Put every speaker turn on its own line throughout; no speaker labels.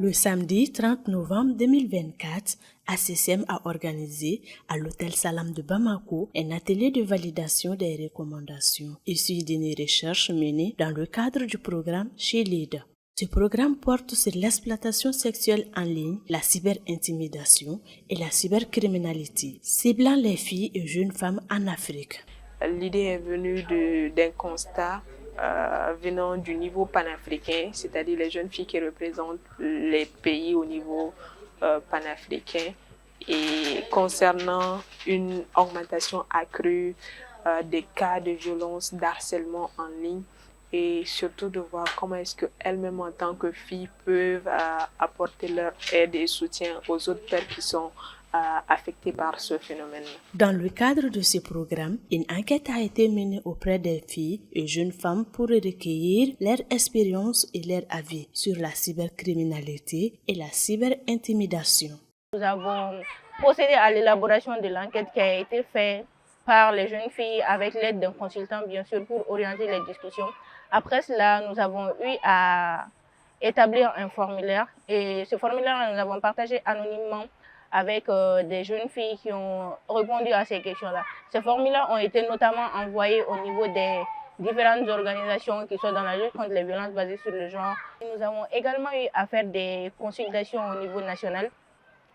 Le samedi 30 novembre 2024, ACCM a organisé à l'hôtel Salam de Bamako un atelier de validation des recommandations issues d'une recherche menée dans le cadre du programme chez LEAD. Ce programme porte sur l'exploitation sexuelle en ligne, la cyberintimidation et la cybercriminalité, ciblant les filles et jeunes femmes en Afrique.
L'idée est venue d'un constat venant du niveau panafricain, c'est-à-dire les jeunes filles qui représentent les pays au niveau panafricain, et concernant une augmentation accrue des cas de violence, d'harcèlement en ligne, et surtout de voir comment est-ce qu'elles-mêmes en tant que filles peuvent apporter leur aide et soutien aux autres pères qui sont affectés par ce phénomène.
Dans le cadre de ce programme, une enquête a été menée auprès des filles et jeunes femmes pour recueillir leur expérience et leur avis sur la cybercriminalité et la cyberintimidation.
Nous avons procédé à l'élaboration de l'enquête qui a été faite par les jeunes filles avec l'aide d'un consultant, bien sûr, pour orienter les discussions. Après cela, nous avons eu à établir un formulaire et ce formulaire, nous avons partagé anonymement avec des jeunes filles qui ont répondu à ces questions-là. Ces formulaires ont été notamment envoyés au niveau des différentes organisations qui sont dans la lutte contre les violences basées sur le genre. Nous avons également eu à faire des consultations au niveau national,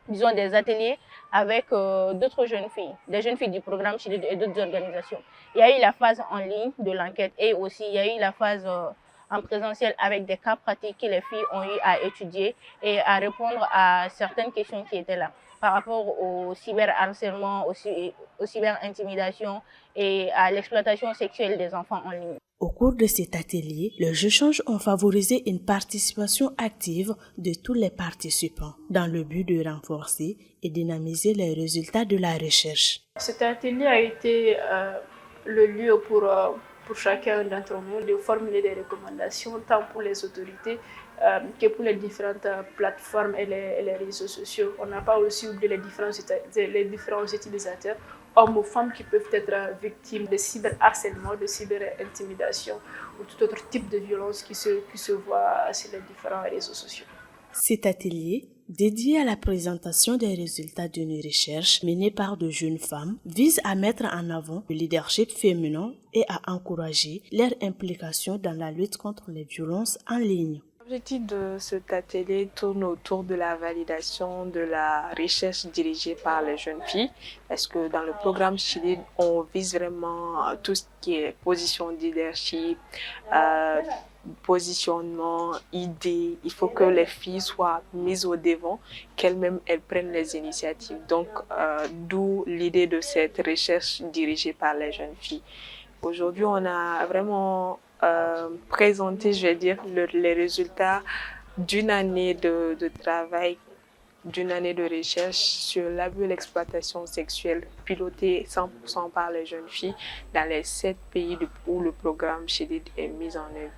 disons des ateliers avec d'autres jeunes filles, des jeunes filles du programme Chili et d'autres organisations. Il y a eu la phase en ligne de l'enquête et aussi il y a eu la phase en présentiel avec des cas pratiques que les filles ont eu à étudier et à répondre à certaines questions qui étaient là par rapport au cyberharcèlement, aux cyberintimidations et à l'exploitation sexuelle des enfants en ligne.
Au cours de cet atelier, les échanges ont favorisé une participation active de tous les participants dans le but de renforcer et dynamiser les résultats de la recherche.
Cet atelier a été le lieu pour chacun d'entre nous de formuler des recommandations tant pour les autorités que pour les différentes plateformes et les réseaux sociaux. On n'a pas aussi oublié les différents utilisateurs, hommes ou femmes, qui peuvent être victimes de cyberharcèlement, de cyberintimidation ou tout autre type de violence qui se voit sur les différents réseaux sociaux.
Cet atelier, dédié à la présentation des résultats d'une recherche menée par de jeunes femmes, vise à mettre en avant le leadership féminin et à encourager leur implication dans la lutte contre les violences en ligne.
L'objectif de cet atelier tourne autour de la validation de la recherche dirigée par les jeunes filles, parce que dans le programme Chili, on vise vraiment tout ce qui est position de leadership, positionnement, idées. Il faut que les filles soient mises au devant, qu'elles-mêmes elles prennent les initiatives. Donc, d'où l'idée de cette recherche dirigée par les jeunes filles. Aujourd'hui, on a vraiment présenté, je vais dire, les résultats d'une année de travail, d'une année de recherche sur l'abus et l'exploitation sexuelle pilotée 100% par les jeunes filles dans les 7 pays où le programme Chili est mis en œuvre.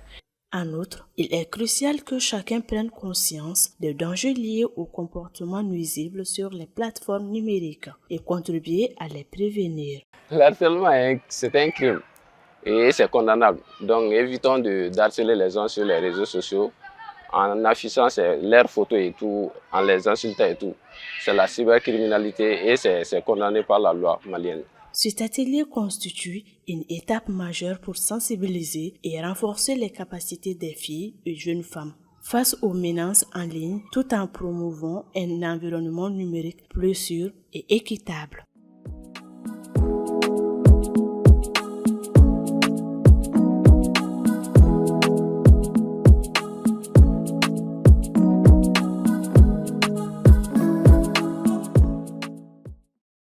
En outre, il est crucial que chacun prenne conscience des dangers liés au comportement nuisible sur les plateformes numériques et contribuer à les prévenir.
L'harcèlement, c'est un crime et c'est condamnable. Donc évitons d'harceler les gens sur les réseaux sociaux en affichant leurs photos et tout, en les insultant et tout. C'est la cybercriminalité et c'est condamné par la loi malienne.
Cet atelier constitue une étape majeure pour sensibiliser et renforcer les capacités des filles et jeunes femmes face aux menaces en ligne tout en promouvant un environnement numérique plus sûr et équitable.